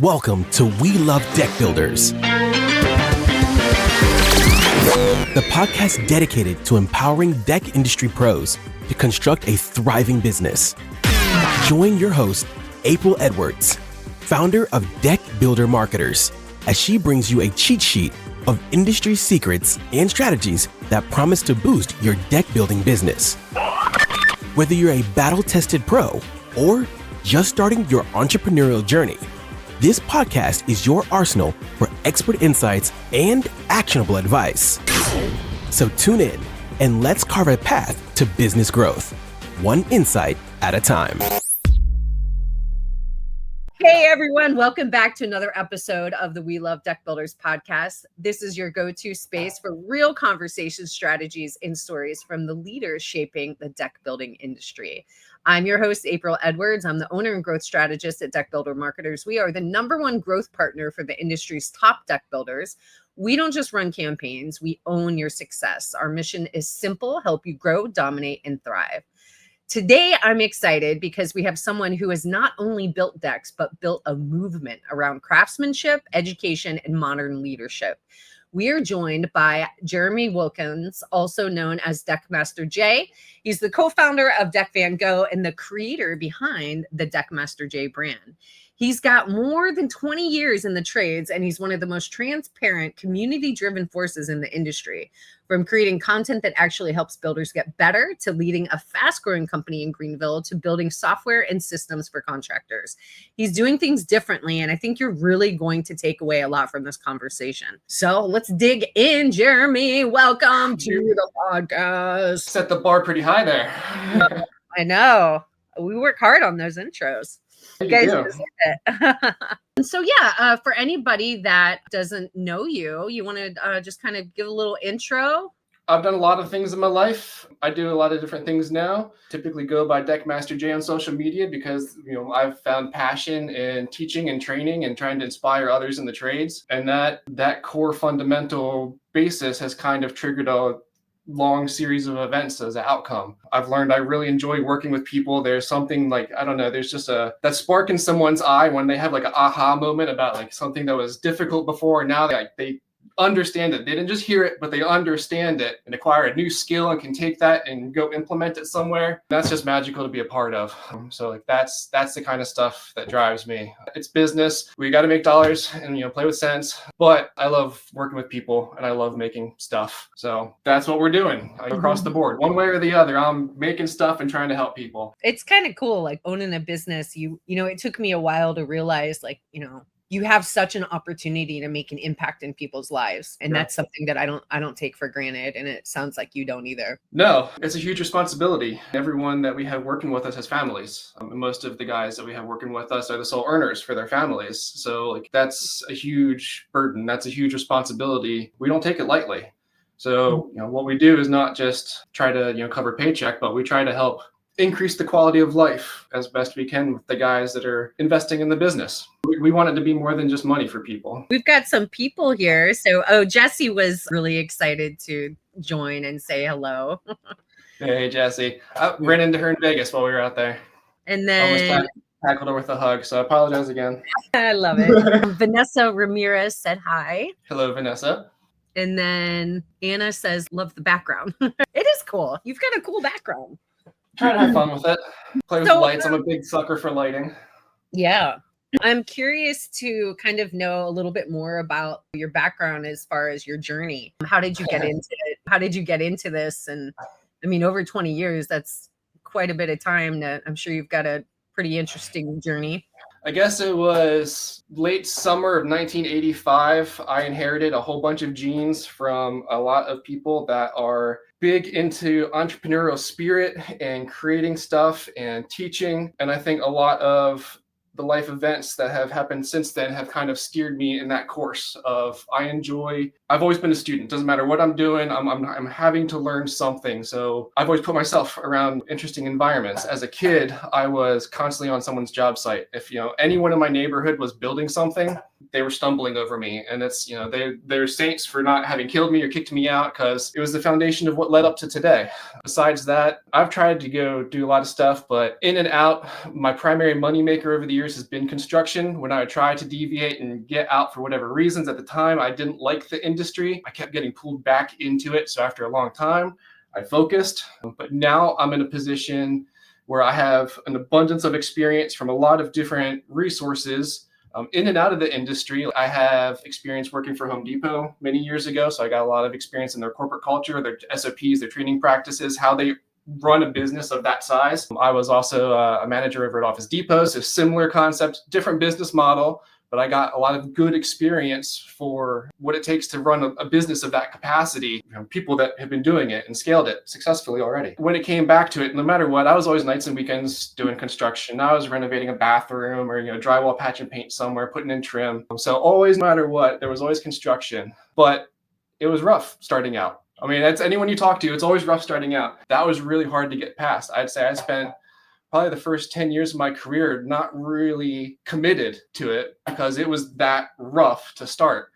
Welcome to We Love Deck Builders, the podcast dedicated to empowering deck industry pros to construct a thriving business. Join your host, April Edwards, founder of Deck Builder Marketers, as she brings you a cheat sheet of industry secrets and strategies that promise to boost your deck building business. Whether you're a battle-tested pro or just starting your entrepreneurial journey, this podcast is your arsenal for expert insights and actionable advice. So tune in and let's carve a path to business growth, one insight at a time. Hey everyone, welcome back to another episode of the We Love Deck Builders podcast. This is your go-to space for real conversations, strategies, and stories from the leaders shaping the deck building industry. I'm your host, April Edwards. I'm the owner and growth strategist at Deck Builder Marketers. We are the #1 growth partner for the industry's top deck builders. We don't just run campaigns, we own your success. Our mission is simple: help you grow, dominate, and thrive. Today, I'm excited because we have someone who has not only built decks, but built a movement around craftsmanship, education, and modern leadership. We are joined by Jeremy Wilkins, also known as Deckmaster J. He's the co-founder of Deck Van Gogh and the creator behind the Deckmaster J brand. He's got more than 20 years in the trades, and he's one of the most transparent, community-driven forces in the industry. From creating content that actually helps builders get better, to leading a fast-growing company in Greenville, to building software and systems for contractors. He's doing things differently, and I think you're really going to take away a lot from this conversation. So let's dig in, Jeremy. Welcome to the podcast. Set the bar pretty high there. I know. We work hard on those intros. You guys deserve it. So for anybody that doesn't know you, you want to just kind of give a little intro? I've done a lot of things in my life. I do a lot of different things now. Typically go by Deckmaster J on social media because, I've found passion in teaching and training and trying to inspire others in the trades. And that core fundamental basis has kind of triggered a long series of events as an outcome. I've learned I really enjoy working with people. There's something there's just that spark in someone's eye when they have like an aha moment about something that was difficult before, and now they understand it. They didn't just hear it, but they understand it and acquire a new skill and can take that and go implement it somewhere. That's just magical to be a part of. So that's the kind of stuff that drives me. It's business. We got to make dollars and play with sense. But I love working with people and I love making stuff. So that's what we're doing across the board. One way or the other, I'm making stuff and trying to help people. It's kind of cool, owning a business. It took me a while to realize, you have such an opportunity to make an impact in people's lives. And that's something that I don't take for granted. And it sounds like you don't either. No, it's a huge responsibility. Everyone that we have working with us has families. Most of the guys that we have working with us are the sole earners for their families. So that's a huge burden. That's a huge responsibility. We don't take it lightly. So, what we do is not just try to, cover paycheck, but we try to help increase the quality of life as best we can with the guys that are investing in the business. We want it to be more than just money for people. We've got some people here. So, Jessie was really excited to join and say hello. Hey, Jessie. I ran into her in Vegas while we were out there. And then almost tackled her with a hug, so I apologize again. I love it. Vanessa Ramirez said hi. Hello, Vanessa. And then Anna says, love the background. It is cool. You've got a cool background. Try to have fun with it. Play with lights. I'm a big sucker for lighting. Yeah. I'm curious to kind of know a little bit more about your background as far as your journey. How did you get into it? How did you get into this? And over 20 years, that's quite a bit of time. I'm sure you've got a pretty interesting journey. I guess it was late summer of 1985. I inherited a whole bunch of genes from a lot of people that are big into entrepreneurial spirit and creating stuff and teaching. And I think a lot of the life events that have happened since then have kind of steered me in that course of I've always been a student. Doesn't matter what I'm doing, I'm having to learn something. So I've always put myself around interesting environments. As a kid, I was constantly on someone's job site. If anyone in my neighborhood was building something, they were stumbling over me. And it's, they're saints for not having killed me or kicked me out, because it was the foundation of what led up to today. Besides that, I've tried to go do a lot of stuff, but in and out, my primary moneymaker over the years years has been construction. When I tried to deviate and get out for whatever reasons at the time, I didn't like the industry. I kept getting pulled back into it. So after a long time, I focused. But now I'm in a position where I have an abundance of experience from a lot of different resources in and out of the industry. I have experience working for Home Depot many years ago. So I got a lot of experience in their corporate culture, their SOPs, their training practices, how they run a business of that size. I was also a manager over at Office Depot, so similar concept, different business model, but I got a lot of good experience for what it takes to run a business of that capacity. People that have been doing it and scaled it successfully already. When it came back to it, no matter what, I was always nights and weekends doing construction. I was renovating a bathroom or drywall, patch and paint somewhere, putting in trim. So always, no matter what, there was always construction, but it was rough starting out. I mean, that's anyone you talk to, it's always rough starting out. That was really hard to get past. I'd say I spent probably the first 10 years of my career not really committed to it because it was that rough to start.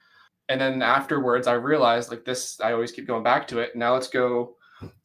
And then afterwards, I realized like this, I always keep going back to it. Now let's go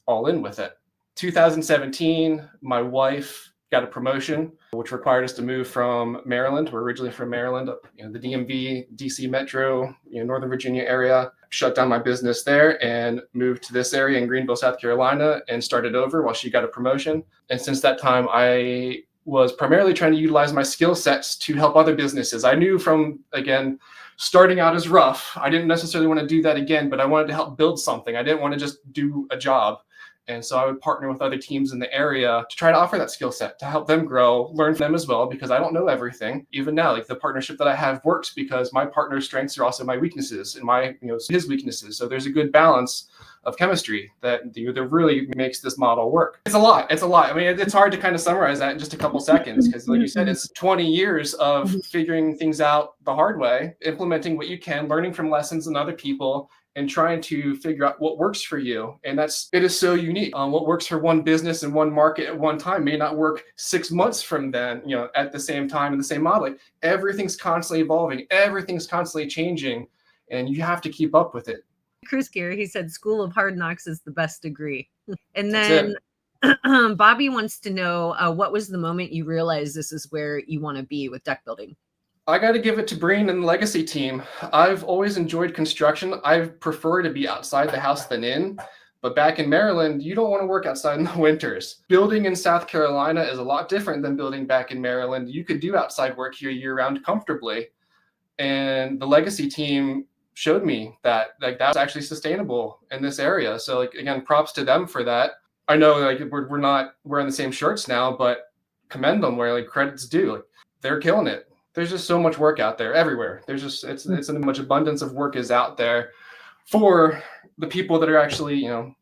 all in with it. 2017, my wife got a promotion, which required us to move from Maryland. We're originally from Maryland, the DMV, DC Metro, Northern Virginia area. Shut down my business there and moved to this area in Greenville, South Carolina, and started over while she got a promotion. And since that time, I was primarily trying to utilize my skill sets to help other businesses. I knew from, again, starting out is rough. I didn't necessarily want to do that again, but I wanted to help build something. I didn't want to just do a job. And so I would partner with other teams in the area to try to offer that skill set to help them grow, learn from them as well, because I don't know everything. Even now, like the partnership that I have works because my partner's strengths are also my weaknesses and my, his weaknesses. So there's a good balance of chemistry that really makes this model work. It's a lot. I mean, it's hard to kind of summarize that in just a couple seconds because like you said, it's 20 years of figuring things out the hard way, implementing what you can, learning from lessons and other people, and trying to figure out what works for you. And it is so unique. What works for one business and one market at one time may not work 6 months from then, at the same time in the same model. Like, everything's constantly evolving. Everything's constantly changing. And you have to keep up with it. Chris Gear, he said, School of Hard Knocks is the best degree. And then Bobby wants to know, what was the moment you realized this is where you want to be with deck building? I got to give it to Breen and the legacy team. I've always enjoyed construction. I prefer to be outside the house than in. But back in Maryland, you don't want to work outside in the winters. Building in South Carolina is a lot different than building back in Maryland. You could do outside work here year-round comfortably. And the legacy team showed me that that was actually sustainable in this area. So again, props to them for that. I know we're not wearing the same shirts now, but commend them where credit's due. They're killing it. There's just so much work out there everywhere. There's just it's so much abundance of work is out there for the people that are actually going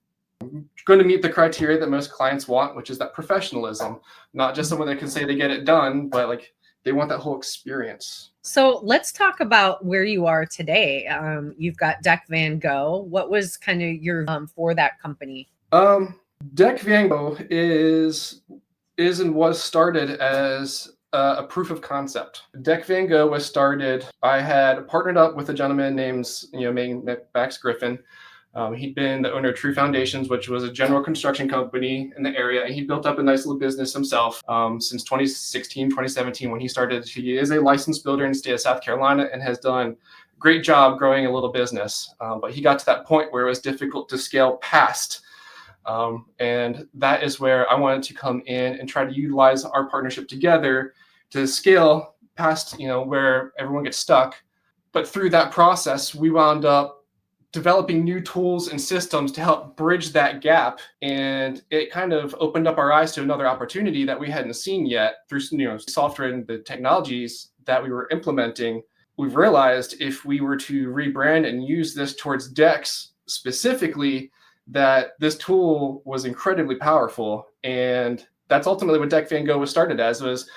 to meet the criteria that most clients want, which is that professionalism, not just someone that can say they get it done, but they want that whole experience. So let's talk about where you are today. You've got Deck Van Gogh. What was kind of your for that company? Deck Van Gogh is and was started as a proof of concept. Deck Van Gogh was started. I had partnered up with a gentleman named Max Griffin. He'd been the owner of True Foundations, which was a general construction company in the area, and he built up a nice little business himself since 2016, 2017 when he started. He is a licensed builder in the state of South Carolina and has done a great job growing a little business. But he got to that point where it was difficult to scale past. And that is where I wanted to come in and try to utilize our partnership together to scale past, where everyone gets stuck. But through that process, we wound up developing new tools and systems to help bridge that gap. And it kind of opened up our eyes to another opportunity that we hadn't seen yet through, software and the technologies that we were implementing. We've realized if we were to rebrand and use this towards decks specifically, that this tool was incredibly powerful. And that's ultimately what Deck Van Gogh was started as.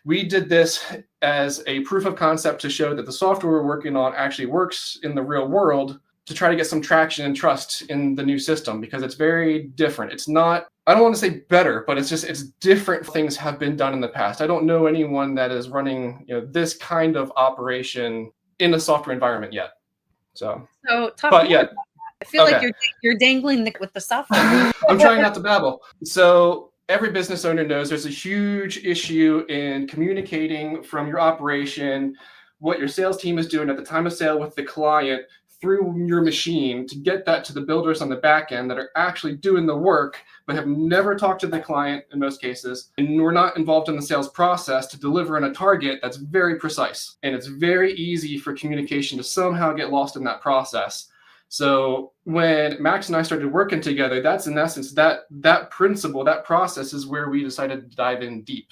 We did this as a proof of concept to show that the software we're working on actually works in the real world, to try to get some traction and trust in the new system, because it's very different. It's not, I don't want to say better, but it's different things have been done in the past. I don't know anyone that is running this kind of operation in a software environment yet. So talk more about that. I feel like you're dangling with the software. I'm trying not to babble. So every business owner knows there's a huge issue in communicating from your operation, what your sales team is doing at the time of sale with the client through your machine to get that to the builders on the back end that are actually doing the work, but have never talked to the client in most cases. And we're not involved in the sales process to deliver on a target that's very precise. And it's very easy for communication to somehow get lost in that process. So when Max and I started working together, that's in essence, that principle, that process is where we decided to dive in deep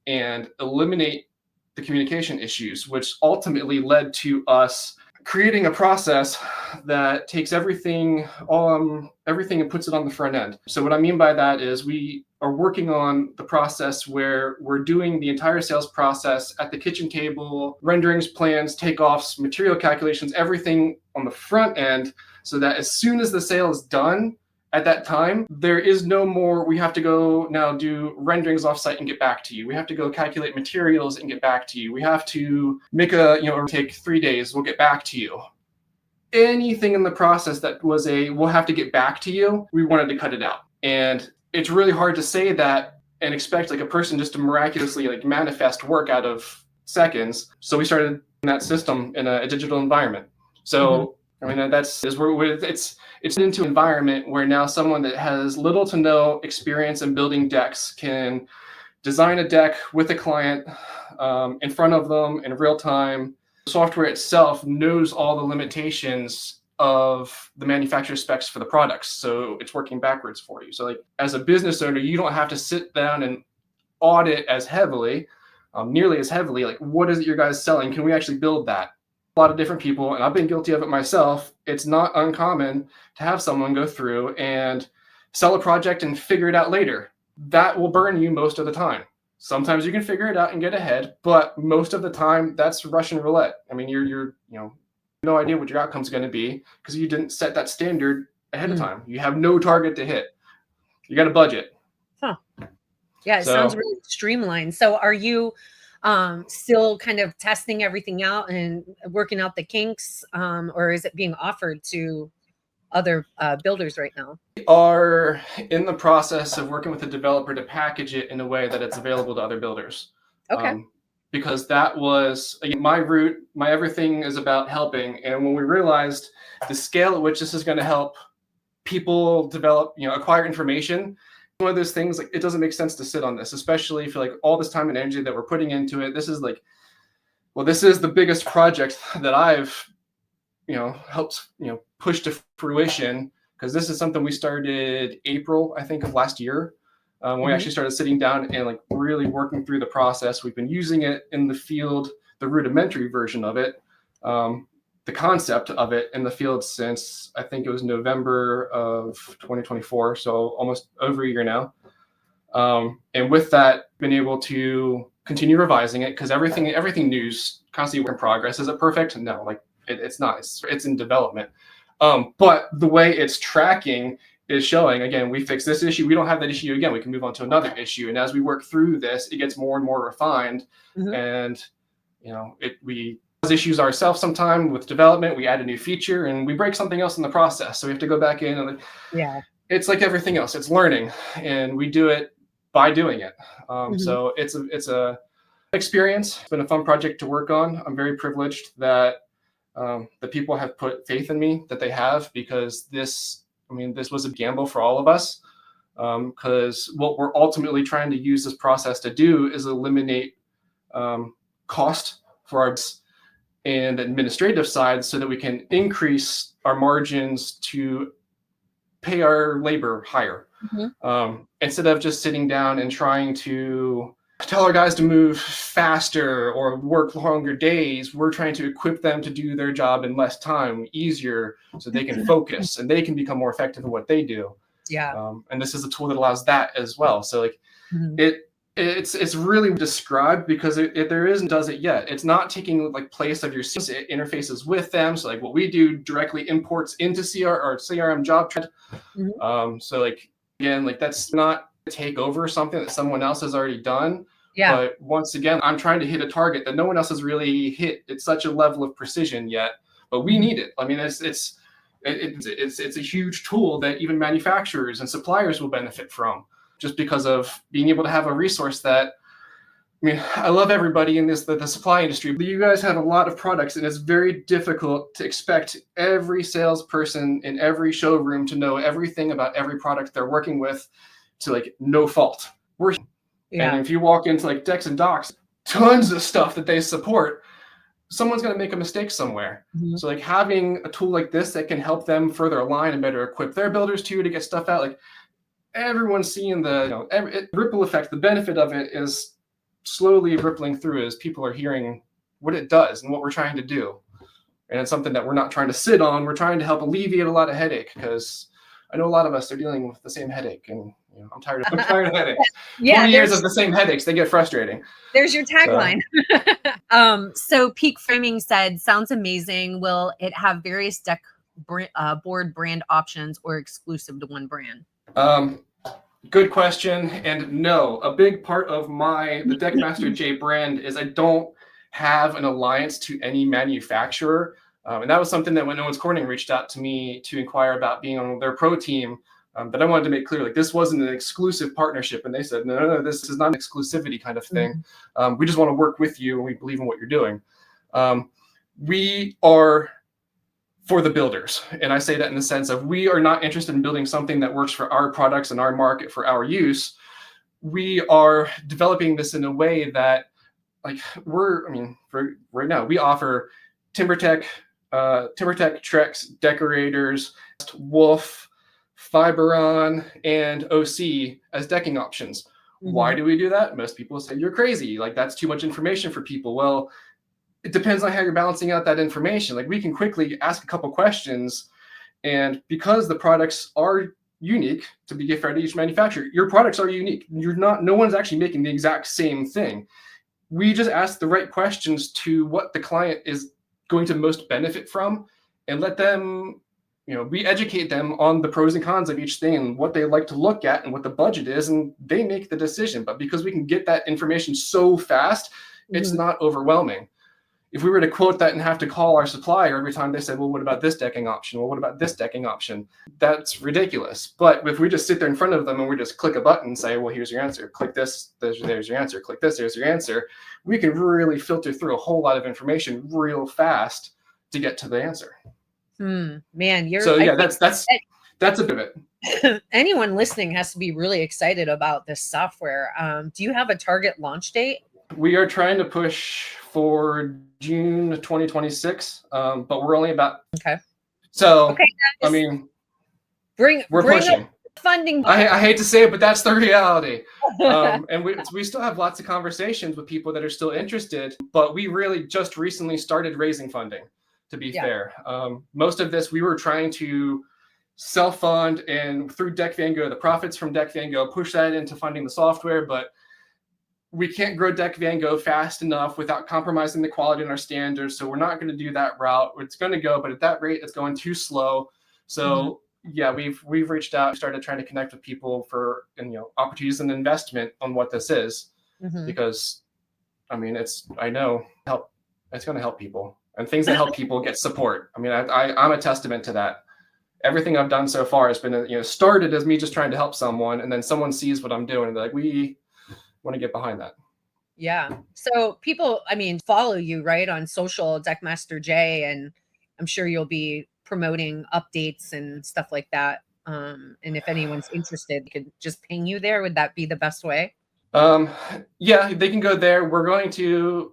and eliminate the communication issues, which ultimately led to us creating a process that takes everything and puts it on the front end. So what I mean by that is we are working on the process where we're doing the entire sales process at the kitchen table, renderings, plans, takeoffs, material calculations, everything on the front end, so that as soon as the sale is done, at that time, there is no more, we have to go now do renderings offsite and get back to you. We have to go calculate materials and get back to you. We have to make take 3 days, we'll get back to you. Anything in the process that was we'll have to get back to you, we wanted to cut it out. And it's really hard to say that and expect like a person just to miraculously like manifest work out of seconds. So we started that system in a digital environment. So I mean, it's into an environment where now someone that has little to no experience in building decks can design a deck with a client in front of them in real time. The software itself knows all the limitations of the manufacturer specs for the products. So it's working backwards for you. So like as a business owner, you don't have to sit down and audit as heavily, nearly as heavily, like what is it your guys selling? Can we actually build that? A lot of different people, and I've been guilty of it myself. It's not uncommon to have someone go through and sell a project and figure it out later. That will burn you most of the time. Sometimes you can figure it out and get ahead, but most of the time that's Russian roulette. I mean, you're no idea what your outcome is going to be because you didn't set that standard ahead of time. You have no target to hit. You got a budget. Huh. Yeah, it sounds really streamlined. So are you still kind of testing everything out and working out the kinks, or is it being offered to other builders right now? We are in the process of working with the developer to package it in a way that it's available to other builders. Okay. Because that was my route. My everything is about helping. And when we realized the scale at which this is going to help people develop, acquire information, one of those things, like it doesn't make sense to sit on this, especially for like all this time and energy that we're putting into it. This is the biggest project that I've, helped, push to fruition, because this is something we started April, I think, of last year. When we actually started sitting down and like really working through the process. We've been using it in the field, the rudimentary version of it, the concept of it in the field since I think it was November of 2024, so almost over a year now. And with that, been able to continue revising it because everything new's constantly work in progress. Is it perfect? No, like it's not. It's in development. But the way it's tracking is showing, again, we fix this issue. We don't have that issue again. We can move on to another issue. And as we work through this, it gets more and more refined. And, we cause issues ourselves sometime with development. We add a new feature and we break something else in the process. So we have to go back in and it's like everything else. It's learning, and we do it by doing it. So it's a experience. It's been a fun project to work on. I'm very privileged that the people have put faith in me, that they have, because this was a gamble for all of us, because what we're ultimately trying to use this process to do is eliminate cost for our and administrative side so that we can increase our margins to pay our labor higher. Instead of just sitting down and trying to tell our guys to move faster or work longer days, we're trying to equip them to do their job in less time, easier, so they can focus and they can become more effective at what they do. And this is a tool that allows that as well. So like it's really described because there isn't does it yet. It's not taking like place of your systems. It interfaces with them. So like what we do directly imports into CRM job trend. So like again, like that's not take over something that someone else has already done. But once again, I'm trying to hit a target that no one else has really hit at such a level of precision yet. But we need it. I mean, it's a huge tool that even manufacturers and suppliers will benefit from. just because of being able to have a resource that, I mean, I love everybody in the supply industry, but you guys have a lot of products, and it's very difficult to expect every salesperson in every showroom to know everything about every product they're working with to like no fault. And if you walk into like Decks and Docks, tons of stuff that they support, someone's going to make a mistake somewhere. So like having a tool like this that can help them further align and better equip their builders too to get stuff out, like everyone's seeing the ripple effect. The benefit of it is slowly rippling through as people are hearing what it does and what we're trying to do. And it's something that we're not trying to sit on. We're trying to help alleviate a lot of headache, because I know a lot of us are dealing with the same headache, and I'm tired of headaches. 20 years of the same headaches, they get frustrating. There's your tagline. So Peak Framing said, sounds amazing. Will it have various deck board brand options or exclusive to one brand? Good question. And no, a big part of the Deckmaster J brand is I don't have an alliance to any manufacturer. And that was something that when No One's Corning reached out to me to inquire about being on their pro team, that I wanted to make clear, like this wasn't an exclusive partnership. And they said, no, this is not an exclusivity kind of thing. We just want to work with you, and we believe in what you're doing. We are for the builders. And I say that in the sense of, we are not interested in building something that works for our products and our market for our use. We are developing this in a way that, like, for right now, we offer TimberTech, Trex, Decorators, Wolf, Fiberon, and OC as decking options. Why do we do that? Most people say you're crazy. Like, that's too much information for people. Well, it depends on how you're balancing out that information. Like, we can quickly ask a couple questions, and because the products are unique to be gift to each manufacturer, your products are unique. No one's actually making the exact same thing. We just ask the right questions to what the client is going to most benefit from, and let them, we educate them on the pros and cons of each thing and what they like to look at and what the budget is, and they make the decision. But because we can get that information so fast, it's not overwhelming. If we were to quote that and have to call our supplier every time they said, well, what about this decking option? Well, what about this decking option? That's ridiculous. But if we just sit there in front of them and we just click a button and say, well, here's your answer. Click this, there's your answer. Click this, there's your answer. We can really filter through a whole lot of information real fast to get to the answer. Man, that's a bit of it. Anyone listening has to be really excited about this software. Do you have a target launch date? We are trying to push for June 2026, but we're only about. Okay. So, okay, I mean, we're pushing. Funding. I hate to say it, but that's the reality. And we still have lots of conversations with people that are still interested, but we really just recently started raising funding, to be fair. Most of this, we were trying to self-fund, and through Deck Van Gogh, the profits from Deck Van Gogh, push that into funding the software, but we can't grow Deck Van Gogh fast enough without compromising the quality in our standards. So we're not going to do that route. It's going to go, but at that rate, it's going too slow. So we've reached out, started trying to connect with people for opportunities and investment on what this is, because I mean, it's going to help people, and things that help people get support. I mean, I'm a testament to that. Everything I've done so far has been, started as me just trying to help someone, and then someone sees what I'm doing and they're like, we want to get behind that. Yeah. So people, follow you, right, on social, Deckmaster J, and I'm sure you'll be promoting updates and stuff like that. And if anyone's interested, they could just ping you there. Would that be the best way? Yeah, they can go there. We're going to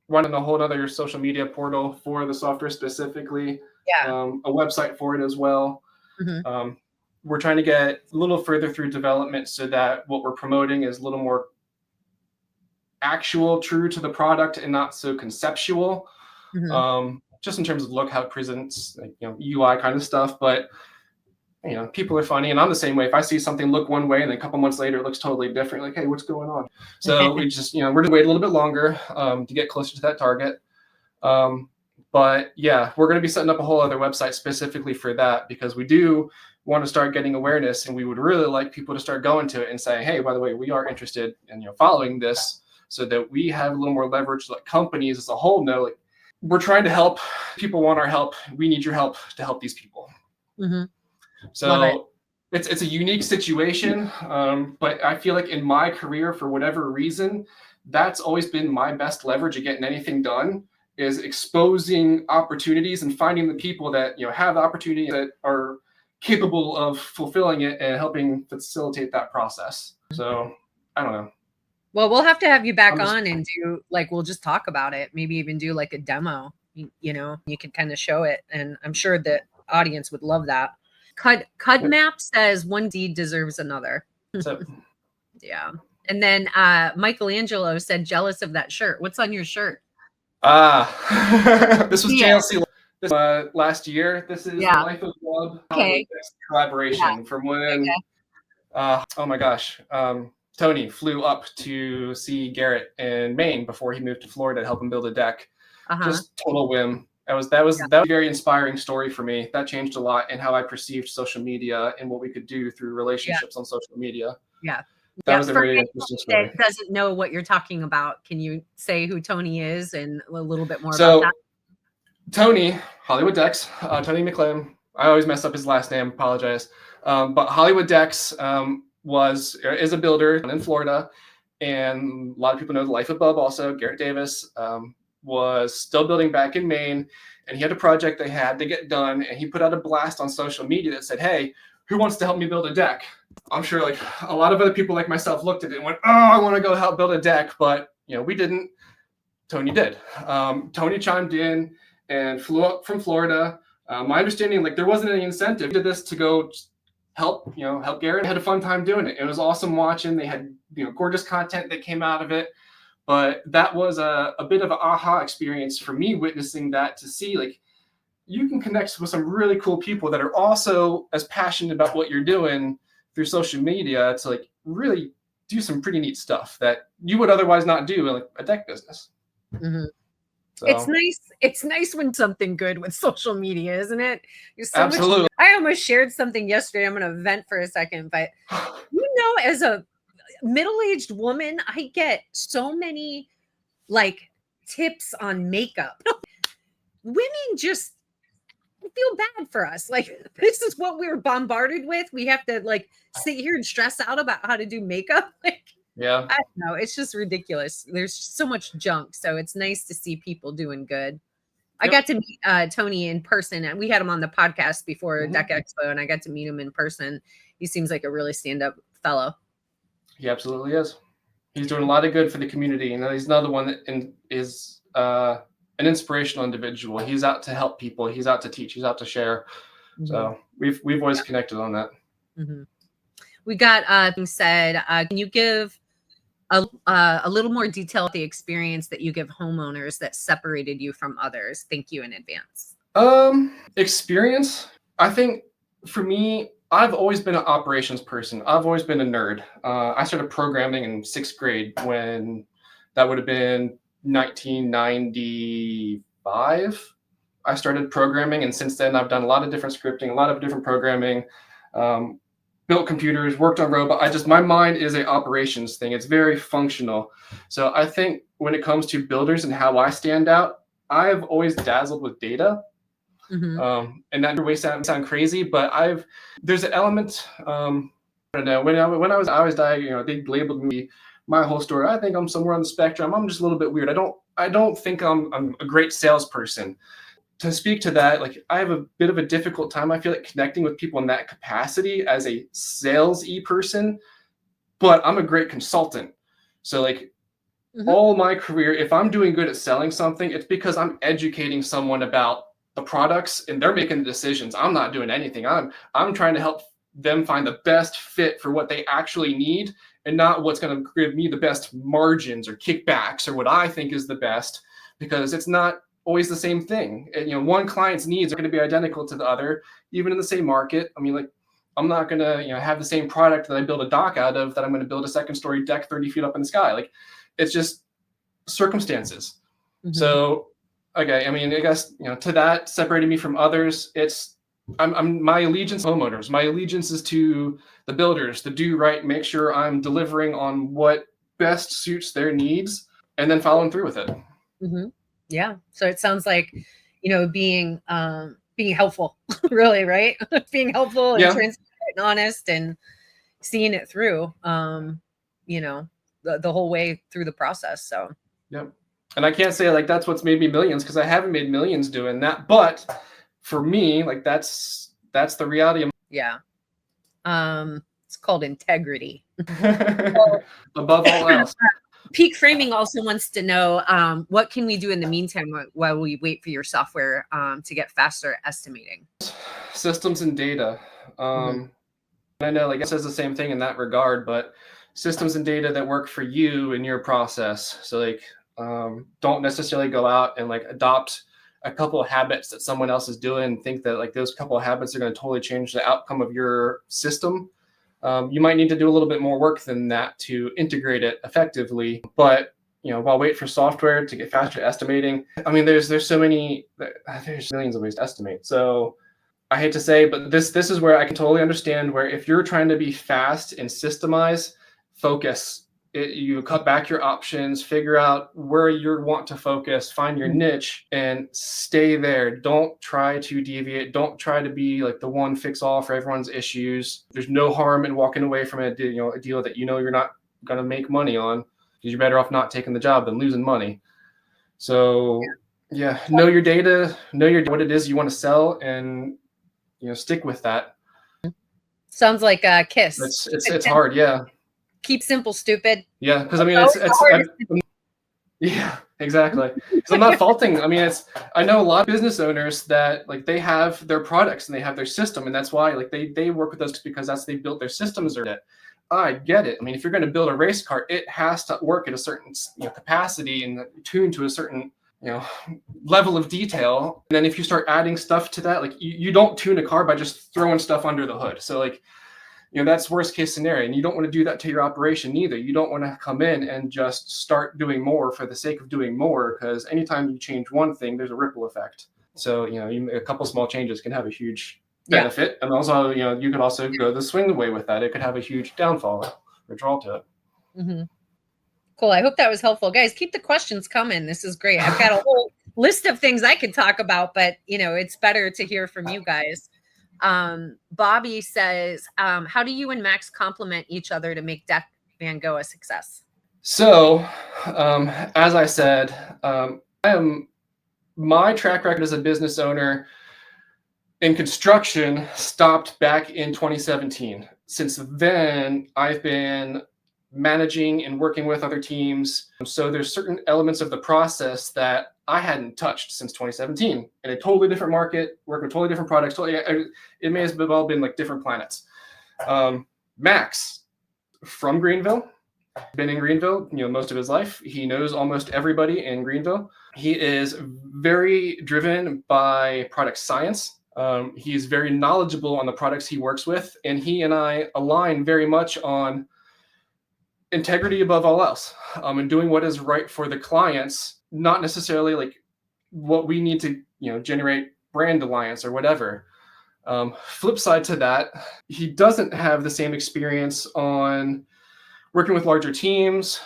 run a whole other social media portal for the software specifically. Yeah. A website for it as well. We're trying to get a little further through development so that what we're promoting is a little more actual, true to the product, and not so conceptual. Just in terms of look, how it presents, UI kind of stuff. But people are funny, and I'm the same way. If I see something look one way and then a couple months later it looks totally different, like, hey, what's going on? So we just, we're gonna wait a little bit longer to get closer to that target. But yeah, we're going to be setting up a whole other website specifically for that, because we do want to start getting awareness, and we would really like people to start going to it and saying, hey, by the way, we are interested in following this, so that we have a little more leverage. Like, companies as a whole know, like, we're trying to help. People want our help. We need your help to help these people. So it's a unique situation, but I feel like in my career, for whatever reason, that's always been my best leverage of getting anything done, is exposing opportunities and finding the people that have the opportunity that are capable of fulfilling it and helping facilitate that process. So I don't know. Well, we'll have to have you back on and do we'll just talk about it. Maybe even do a demo. You could kind of show it, and I'm sure the audience would love that. Cudmap says one deed deserves another. Yeah. And then Michelangelo said, jealous of that shirt. What's on your shirt? This was JLC last year. This is the Life of Club collaboration from when, oh my gosh, Tony flew up to see Garrett in Maine before he moved to Florida to help him build a deck. Just total whim. That was a very inspiring story for me. That changed a lot in how I perceived social media and what we could do through relationships on social media. Yeah. That was a very interesting story. That doesn't know what you're talking about. Can you say who Tony is and a little bit more about that? Tony, Hollywood Decks, Tony McClellan. I always mess up his last name. Apologize. But Hollywood Decks is a builder in Florida, and a lot of people know the Life of Bub. Also, Garrett Davis was still building back in Maine, and he had a project they had to get done, and he put out a blast on social media that said, "Hey, who wants to help me build a deck?" I'm sure a lot of other people like myself looked at it and went, "Oh, I want to go help build a deck," but we didn't. Tony did. Tony chimed in and flew up from Florida. My understanding, there wasn't any incentive to this to go help Garrett. I had a fun time doing it. It was awesome watching. They had gorgeous content that came out of it. But that was a bit of an aha experience for me, witnessing that, to see you can connect with some really cool people that are also as passionate about what you're doing through social media to really do some pretty neat stuff that you would otherwise not do in a deck business. Mm-hmm. So. It's nice when something good with social media, isn't it? Absolutely. I almost shared something yesterday. I'm going to vent for a second, but as a middle-aged woman, I get so many tips on makeup. Women just feel bad for us. This is what we're bombarded with. We have to sit here and stress out about how to do makeup. Yeah, I don't know. It's just ridiculous. There's so much junk. So it's nice to see people doing good. I got to meet Tony in person, and we had him on the podcast before Deck Expo, and I got to meet him in person. He seems like a really stand-up fellow. He absolutely is. He's doing a lot of good for the community, and he's another one that is an inspirational individual. He's out to help people. He's out to teach. He's out to share. Mm-hmm. So we've always connected on that. Mm-hmm. We got said. Can you give a little more detail of the experience that you give homeowners that separated you from others? Thank you in advance. Experience. I think for me, I've always been an operations person. I've always been a nerd. I started programming in 6th grade, when that would have been 1995. I started programming, and since then I've done a lot of different scripting, a lot of different programming, built computers, worked on robots. My mind is an operations thing. It's very functional. So I think when it comes to builders and how I stand out, I've always dazzled with data. Mm-hmm. And that may sound crazy, but there's an element. I don't know. When I was diagnosed, they labeled me, my whole story. I think I'm somewhere on the spectrum. I'm just a little bit weird. I don't think I'm a great salesperson. To speak to that, I have a bit of a difficult time, I feel connecting with people in that capacity as a sales-y person, but I'm a great consultant. So all my career, if I'm doing good at selling something, it's because I'm educating someone about the products and they're making the decisions. I'm not doing anything. I'm trying to help them find the best fit for what they actually need, and not what's going to give me the best margins or kickbacks or what I think is the best, because it's not always the same thing. And, one client's needs are going to be identical to the other, even in the same market. I mean, I'm not going to, have the same product that I build a dock out of that I'm going to build a 2nd-story deck 30 feet up in the sky. It's just circumstances. Mm-hmm. So, okay. I mean, I guess, to that separated me from others. I'm my allegiance to homeowners. My allegiance is to the builders, to do right, make sure I'm delivering on what best suits their needs, and then following through with it. Mm-hmm. Yeah. So it sounds like, being helpful, really, right? Being helpful and transparent. and honest and seeing it through, you know, the whole way through the process. So, yep. And I can't say like that's what's made me millions, because I haven't made millions doing that. But for me, like that's the reality of yeah. It's called integrity. above all else. Peak Framing also wants to know, what can we do in the meantime while we wait for your software to get faster estimating? Systems and data. I know like it says the same thing in that regard, but systems and data that work for you in your process. So like don't necessarily go out and like adopt a couple of habits that someone else is doing and think that like those couple of habits are going to totally change the outcome of your system. You might need to do a little bit more work than that to integrate it effectively. But while wait for software to get faster estimating, I mean, there's so many, there's millions of ways to estimate. So I hate to say, but this is where I can totally understand where if you're trying to be fast and systemize, focus. You cut back your options, figure out where you want to focus, find your niche, and stay there. Don't try to deviate. Don't try to be like the one fix all for everyone's issues. There's no harm in walking away from a deal that you're not going to make money on, because you're better off not taking the job than losing money. So yeah, know your data, what it is you want to sell, and stick with that. Sounds like a KISS. It's hard, yeah. Keep simple, stupid. Yeah, because I mean, yeah, exactly. Because I'm not faulting. I mean, I know a lot of business owners that like they have their products and they have their system, and that's why like they work with us, because they built their systems or it. I get it. I mean, if you're going to build a race car, it has to work at a certain capacity and tuned to a certain level of detail. And then if you start adding stuff to that, like you don't tune a car by just throwing stuff under the hood. So like that's worst case scenario. And you don't want to do that to your operation either. You don't want to come in and just start doing more for the sake of doing more, because anytime you change one thing, there's a ripple effect. So, a couple small changes can have a huge benefit. And also, you could also go the swing way with that. It could have a huge downfall or draw to it. Mm-hmm. Cool. I hope that was helpful. Guys, keep the questions coming. This is great. I've got a whole list of things I could talk about, but, it's better to hear from you guys. Bobby says, how do you and Max complement each other to make Deck Van Gogh a success? So, as I said, my track record as a business owner in construction stopped back in 2017. Since then, I've been managing and working with other teams. So there's certain elements of the process that I hadn't touched since 2017 in a totally different market, working with totally different products. It may have all been like different planets. Max from Greenville, been in Greenville, most of his life. He knows almost everybody in Greenville. He is very driven by product science. He's very knowledgeable on the products he works with, and he and I align very much on integrity above all else, and doing what is right for the clients, not necessarily like what we need to, generate brand alliance or whatever. Flip side to that, he doesn't have the same experience on working with larger teams.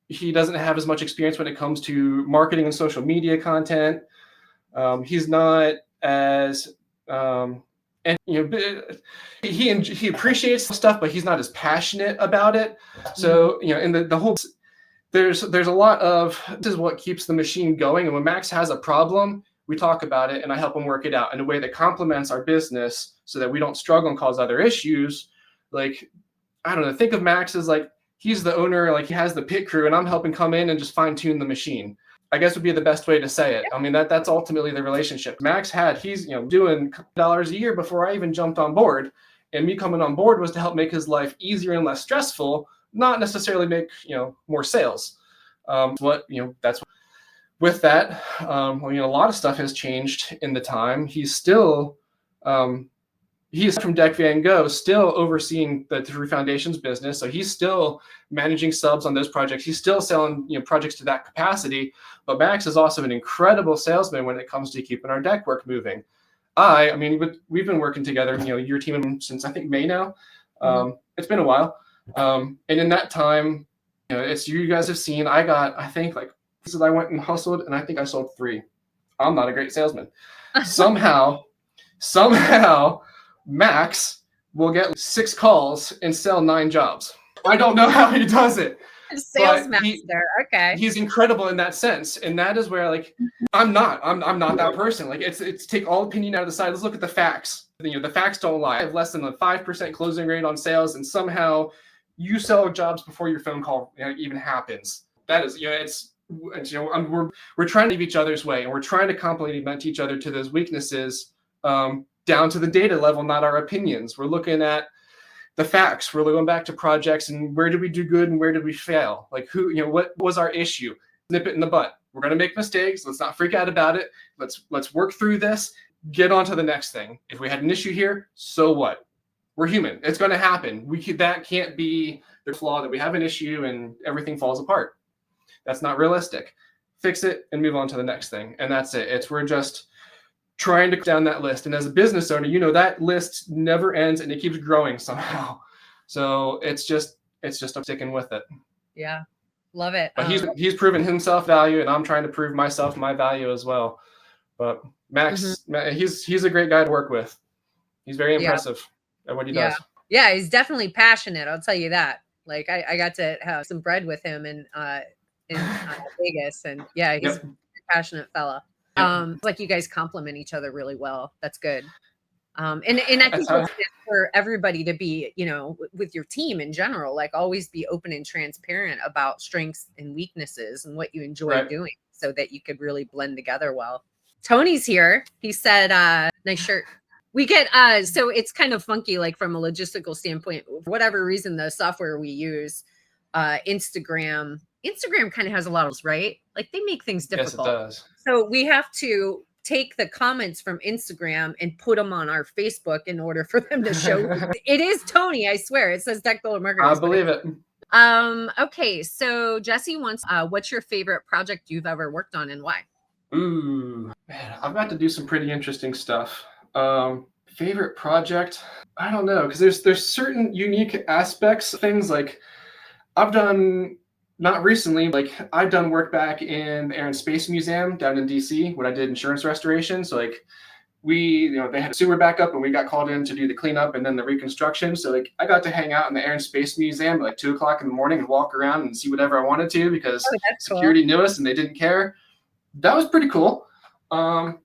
He doesn't have as much experience when it comes to marketing and social media content. He's not as and he appreciates stuff, but he's not as passionate about it. So in the whole, there's a lot of, this is what keeps the machine going. And when Max has a problem, we talk about it and I help him work it out in a way that complements our business so that we don't struggle and cause other issues. Like, I don't know, think of Max as like he's the owner, like he has the pit crew, and I'm helping come in and just fine tune the machine, I guess would be the best way to say it. I mean, that's ultimately the relationship. Max he's doing $1 a year before I even jumped on board. And me coming on board was to help make his life easier and less stressful, not necessarily make, more sales. That's with that. A lot of stuff has changed in the time. He's still, he's from Deck Van Gogh, still overseeing the Three Foundations business. So he's still managing subs on those projects. He's still selling projects to that capacity. But Max is also an incredible salesman when it comes to keeping our deck work moving. I mean, we've been working together, your team since I think May now. It's been a while. And in that time, it's you guys have seen, I think like I went and hustled and I think I sold 3. I'm not a great salesman. Somehow Max will get 6 calls and sell 9 jobs. I don't know how he does it. Sales master. Okay. He's incredible in that sense. And that is where like, I'm not that person. Like it's take all opinion out of the side. Let's look at the facts. The facts don't lie. I have less than a 5% closing rate on sales, and somehow you sell jobs before your phone call even happens. That is, we're trying to leave each other's way, and we're trying to complement each other to those weaknesses, down to the data level, not our opinions. We're looking at the facts. We're going back to projects and where did we do good and where did we fail? Like what was our issue? Nip it in the butt. We're going to make mistakes. Let's not freak out about it. Let's work through this, get on to the next thing. If we had an issue here, so what? We're human. It's going to happen. That can't be the flaw that we have an issue and everything falls apart. That's not realistic. Fix it and move on to the next thing. And that's it. We're just trying to go down that list. And as a business owner, that list never ends and it keeps growing somehow. So it's just I'm sticking with it. Yeah. Love it. But he's proven himself value, and I'm trying to prove myself my value as well. But Max, he's a great guy to work with. He's very impressive at what he does. Yeah, he's definitely passionate. I'll tell you that. Like I got to have some bread with him in Vegas, and he's a passionate fella. Like you guys complement each other really well. That's good. And I think it's for everybody to be, with your team in general, like always be open and transparent about strengths and weaknesses and what you enjoy doing, so that you could really blend together well. Tony's here. He said, nice shirt. We get, so it's kind of funky, like from a logistical standpoint, for whatever reason, the software we use, Instagram kind of has a lot of, right? Like they make things difficult. Yes, it does. So we have to take the comments from Instagram and put them on our Facebook in order for them to show. It is Tony, I swear. It says Deck Builder Marketing. I believe it. Okay, so Jesse wants, what's your favorite project you've ever worked on and why? Ooh, man, I've got to do some pretty interesting stuff. Favorite project? I don't know, because there's certain unique aspects, things like I've done. Not recently, like I've done work back in the Air and Space Museum down in DC when I did insurance restoration. So like they had a sewer backup and we got called in to do the cleanup and then the reconstruction. So like I got to hang out in the Air and Space Museum at like 2:00 in the morning and walk around and see whatever I wanted to, because security knew us and they didn't care. That was pretty cool. But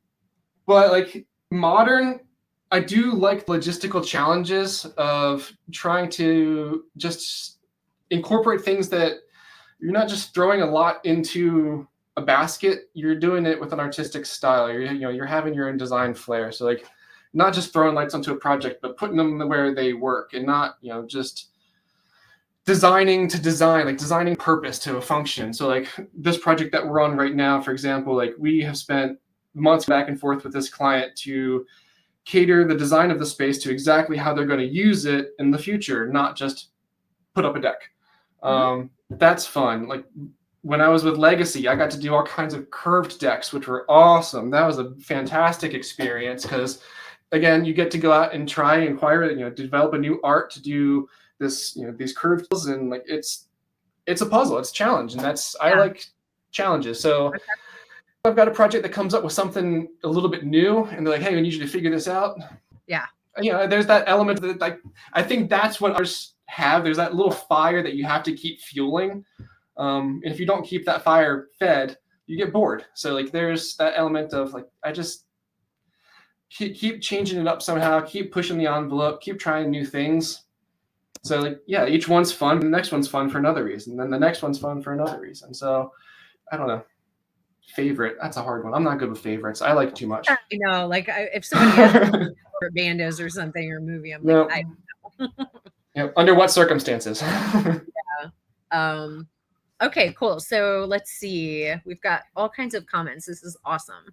like modern, I do like logistical challenges of trying to just incorporate things that you're not just throwing a lot into a basket. You're doing it with an artistic style. You're having your own design flair. So like, not just throwing lights onto a project, but putting them where they work, and not just designing to design, like designing purpose to a function. So like this project that we're on right now, for example, like we have spent months back and forth with this client to cater the design of the space to exactly how they're going to use it in the future, not just put up a deck. That's fun. Like when I was with Legacy, I got to do all kinds of curved decks, which were awesome. That was a fantastic experience because, again, you get to go out and try and acquire, develop a new art to do this, these curved deals, and like it's a puzzle, it's a challenge, and I like challenges. So I've got a project that comes up with something a little bit new, and they're like, "Hey, we need you to figure this out." Yeah. There's that element that like I think that's what ours have. There's that little fire that you have to keep fueling. And if you don't keep that fire fed, you get bored. So like there's that element of like, I just keep changing it up somehow, keep pushing the envelope, keep trying new things. So like, each one's fun. The next one's fun for another reason. Then the next one's fun for another reason. So I don't know. Favorite, that's a hard one. I'm not good with favorites. I like too much. Like if somebody has bandos or something or movie, I'm like, I don't know. Under what circumstances? Okay, cool. So let's see. We've got all kinds of comments. This is awesome.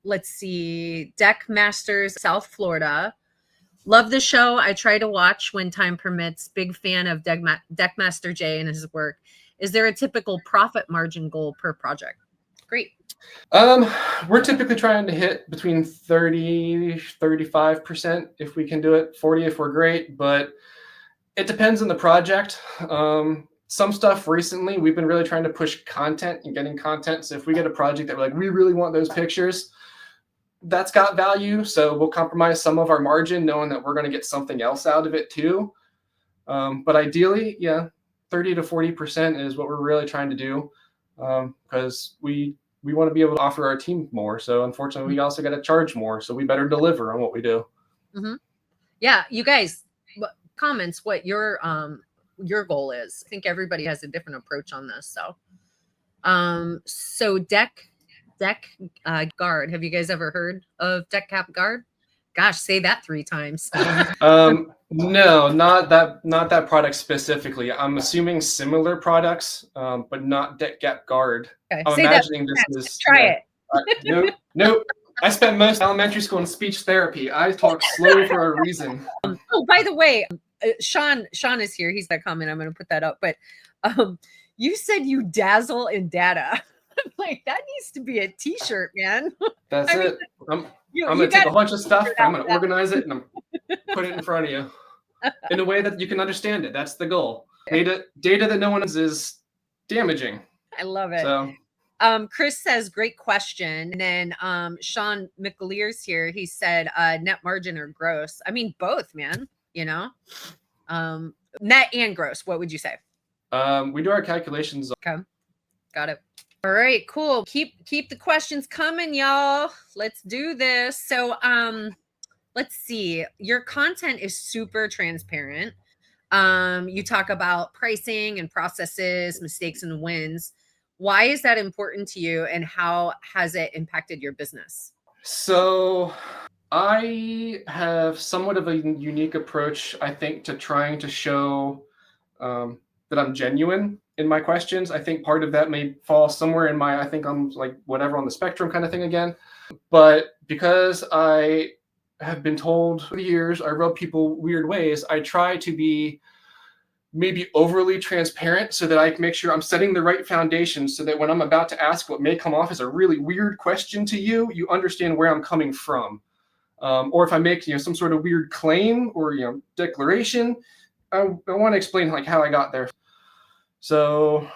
Let's see. Deck Masters, South Florida. Love the show. I try to watch when time permits. Big fan of Deck Master Jay and his work. Is there a typical profit margin goal per project? Great. We're typically trying to hit between 30-35% if we can do it, 40 if we're great, but it depends on the project. Some stuff recently, we've been really trying to push content and getting content. So if we get a project that we're like, we really want those pictures, that's got value. So we'll compromise some of our margin knowing that we're going to get something else out of it too. But ideally, 30 to 40% is what we're really trying to do, because we want to be able to offer our team more. So unfortunately, we also got to charge more. So we better deliver on what we do. Mm-hmm. Yeah, you guys, comments what your goal is. I think everybody has a different approach on this. So Deck Guard. Have you guys ever heard of Deck Guard? Gosh, say that 3 times. No, not that product specifically. I'm assuming similar products, but not Deck Guard. Okay. I'm imagining this is. Try it. Nope. I spent most elementary school in speech therapy. I talk slow for a reason. Oh, by the way, Sean is here. He's that comment. I'm going to put that up. But you said you dazzle in data. I'm like, that needs to be a T-shirt, man. That's it. I'm going to take a bunch of stuff. I'm going to organize it and put it in front of you in a way that you can understand it. That's the goal. Data that no one is damaging. I love it. So. Chris says, great question. And then Sean McAleer's here. He said net margin or gross. I mean, both, man, net and gross. What would you say? We do our calculations. Okay. Got it. All right, cool. Keep the questions coming, y'all. Let's do this. So let's see. Your content is super transparent. You talk about pricing and processes, mistakes and wins. Why is that important to you, and how has it impacted your business? So I have somewhat of a unique approach, I think, to trying to show that I'm genuine in my questions. I think part of that may fall somewhere in I think I'm like whatever on the spectrum kind of thing again. But because I have been told for years I rub people weird ways, I try to be maybe overly transparent so that I can make sure I'm setting the right foundation so that when I'm about to ask what may come off as a really weird question to you, you understand where I'm coming from. Or if I make some sort of weird claim or declaration, I want to explain how I got there. So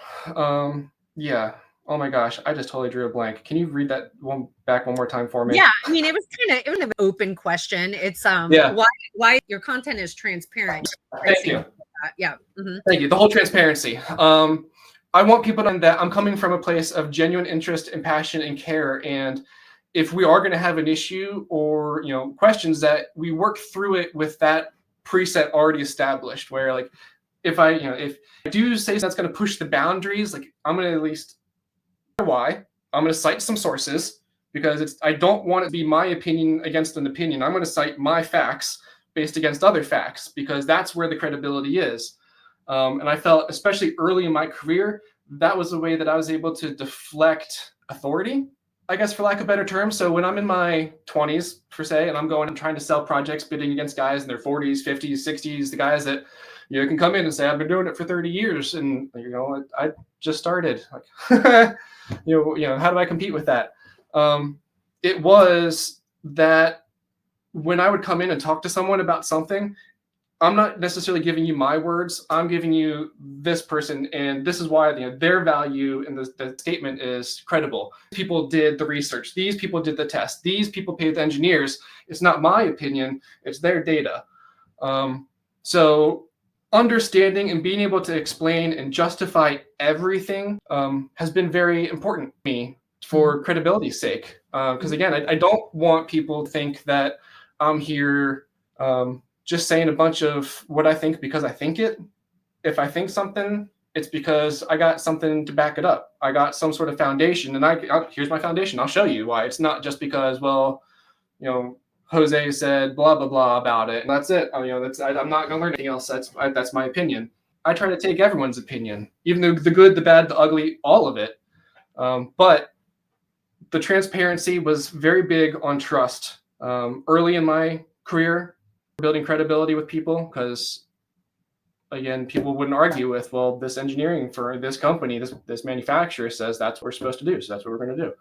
yeah. Oh my gosh, I just totally drew a blank. Can you read that one more time for me? Yeah, I mean, it was kind of an open question. It's why your content is transparent. Thank you. Yeah. Mm-hmm. Thank you. The whole transparency. I want people to know that I'm coming from a place of genuine interest and passion and care. And if we are going to have an issue or questions, that we work through it with that preset already established. Where if I do say that's going to push the boundaries, I'm going to at least why. I'm going to cite some sources because I don't want it to be my opinion against an opinion. I'm going to cite my facts based against other facts because that's where the credibility is. And I felt, especially early in my career, that was a way that I was able to deflect authority, I guess, for lack of a better term. So when I'm in my 20s, per se, and I'm going and trying to sell projects, bidding against guys in their 40s, 50s, 60s, the guys that can come in and say, I've been doing it for 30 years. And, I just started. How do I compete with that? It was that when I would come in and talk to someone about something, I'm not necessarily giving you my words. I'm giving you this person, and this is why their value in the statement is credible. People did the research. These people did the test. These people paid the engineers. It's not my opinion. It's their data. So understanding and being able to explain and justify everything has been very important to me for credibility's sake. Because again, I don't want people to think that I'm here just saying a bunch of what I think because I think it. If I think something, it's because I got something to back it up. I got some sort of foundation, and here's my foundation. I'll show you why. It's not just because, Jose said blah blah blah about it, and that's it. I'm not going to learn anything else. That's my opinion. I try to take everyone's opinion, even the good, the bad, the ugly, all of it. But the transparency was very big on trust. Early in my career, building credibility with people, because again, people wouldn't argue with, this engineering for this company, this manufacturer says that's what we're supposed to do, so that's what we're going to do.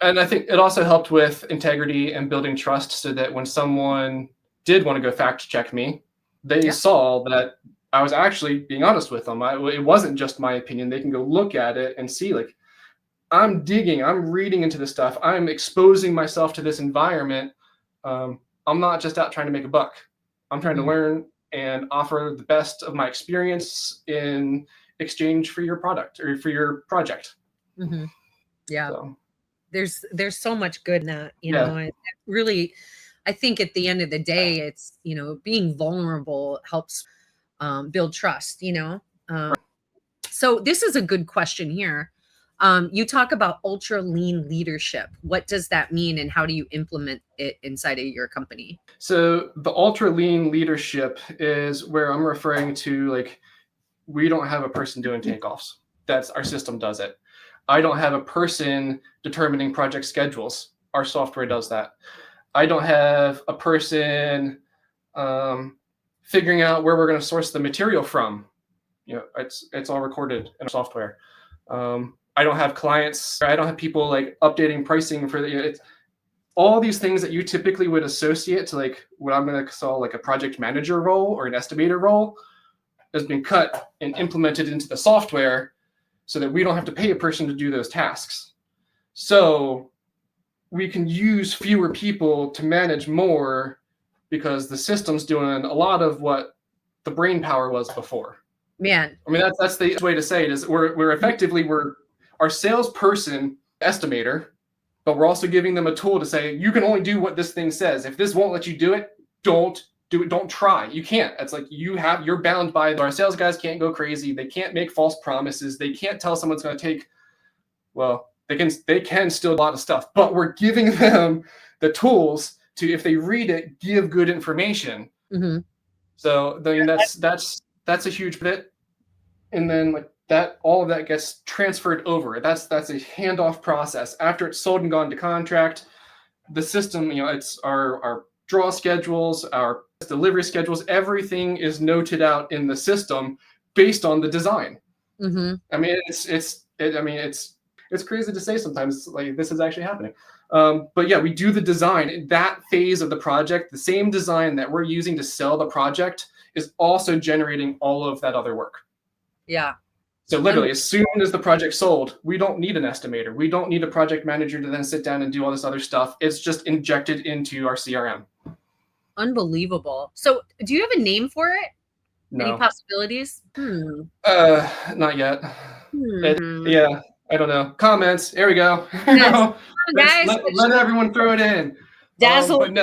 And I think it also helped with integrity and building trust, so that when someone did want to go fact check me, they saw that I was actually being honest with them. It wasn't just my opinion. They can go look at it and see I'm digging, I'm reading into this stuff. I'm exposing myself to this environment. I'm not just out trying to make a buck. I'm trying to learn and offer the best of my experience in exchange for your product or for your project. Mm-hmm. Yeah. So, there's so much good in that, yeah. it really, I think at the end of the day, it's, being vulnerable helps build trust, So this is a good question here. You talk about ultra lean leadership. What does that mean, and how do you implement it inside of your company? So the ultra lean leadership is where I'm referring to, like, we don't have a person doing takeoffs. That's our system does it. I don't have a person determining project schedules. Our software does that. I don't have a person figuring out where we're going to source the material from. It's all recorded in our software. I don't have clients. I don't have people like updating pricing for it's all these things that you typically would associate to like what I'm going to call like a project manager role or an estimator role has been cut and implemented into the software so that we don't have to pay a person to do those tasks. So we can use fewer people to manage more because the system's doing a lot of what the brain power was before. Man, I mean, that's the way to say it is we're our salesperson estimator, but we're also giving them a tool to say, you can only do what this thing says. If this won't let you do it, don't do it. Don't try. You can't. It's like you're bound by our sales guys can't go crazy. They can't make false promises. They can't tell someone's going to take, well, they can still do a lot of stuff, but we're giving them the tools to, if they read it, give good information. Mm-hmm. So I mean, that's a huge bit. And then like that, all of that gets transferred over. That's a handoff process. After it's sold and gone to contract, the system, it's our draw schedules, our delivery schedules, everything is noted out in the system based on the design. Mm-hmm. I mean, it's crazy to say sometimes like this is actually happening. But yeah, we do the design. That phase of the project, the same design that we're using to sell the project is also generating all of that other work. Yeah. So literally, as soon as the project's sold, we don't need an estimator. We don't need a project manager to then sit down and do all this other stuff. It's just injected into our CRM. Unbelievable. So do you have a name for it? No. Any possibilities? Not yet. Yeah, I don't know. Comments. There we go. Yes. Guys, let everyone throw it in. Dazzling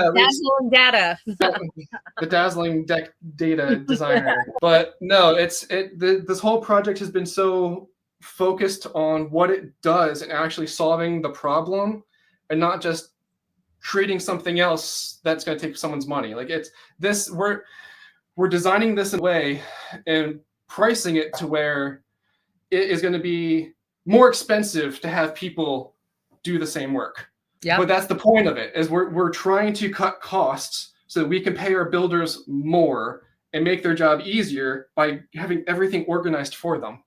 data. The dazzling deck data designer. But no, this whole project has been so focused on what it does and actually solving the problem, and not just creating something else that's going to take someone's money. Like we're designing this in a way and pricing it to where it is going to be more expensive to have people do the same work. Yeah. But that's the point of it, is we're trying to cut costs so that we can pay our builders more and make their job easier by having everything organized for them.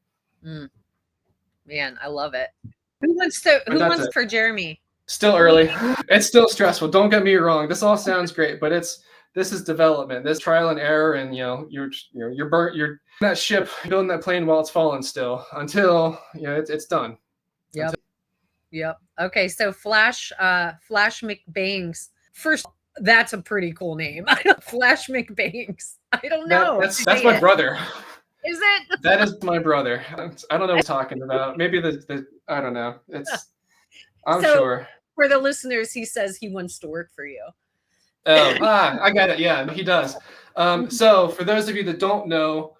Man, I love it. Who wants for Jeremy? Still early. It's still stressful. Don't get me wrong. This all sounds great, but this is development. This trial and error, and you're burnt. You're that ship building that plane while it's falling still until it's done. Yep. Yep. Okay. So Flash McBangs. First, that's a pretty cool name. Flash McBangs. I don't know. That's my brother. Is it? That is my brother. I don't know what he's talking about. Maybe I don't know. I'm sure. For the listeners, he says he wants to work for you. Oh, I got it. Yeah, he does. So for those of you that don't know,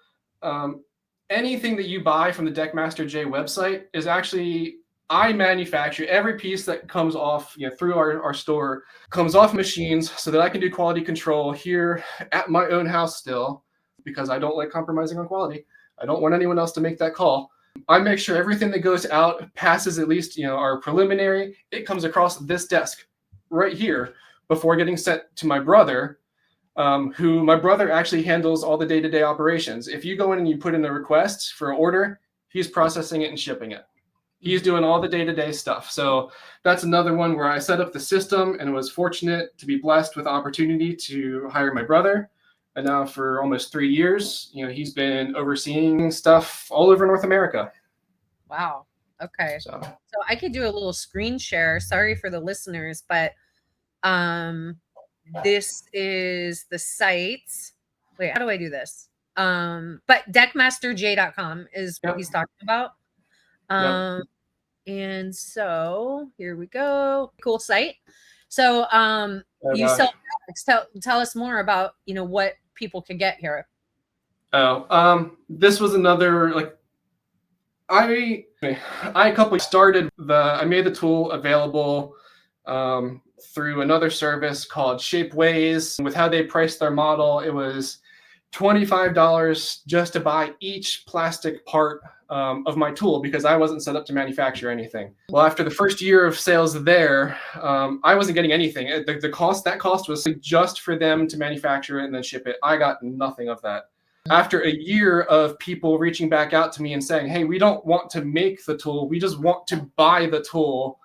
anything that you buy from the Deckmaster J website is actually, I manufacture every piece that comes off through our store, comes off machines so that I can do quality control here at my own house still, because I don't like compromising on quality. I don't want anyone else to make that call. I make sure everything that goes out passes at least our preliminary. It comes across this desk right here before getting sent to my brother, who my brother actually handles all the day-to-day operations. If you go in and you put in a request for an order, he's processing it and shipping it. He's doing all the day-to-day stuff. So that's another one where I set up the system and was fortunate to be blessed with the opportunity to hire my brother. And now for almost 3 years, he's been overseeing stuff all over North America. Wow. Okay. So So I could do a little screen share. Sorry for the listeners, but this is the site. Wait, how do I do this? But deckmasterj.com is what yep, he's talking about. yep. And so here we go. Cool site. So Oh you sell gosh. products. Tell us more about, what people can get here. This was another like I I made the tool available through another service called Shapeways. With how they priced their model, it was $25 just to buy each plastic part of my tool because I wasn't set up to manufacture anything. Well, after the first year of sales there, I wasn't getting anything. That cost was just for them to manufacture it and then ship it. I got nothing of that. After a year of people reaching back out to me and saying, hey, we don't want to make the tool, we just want to buy the tool,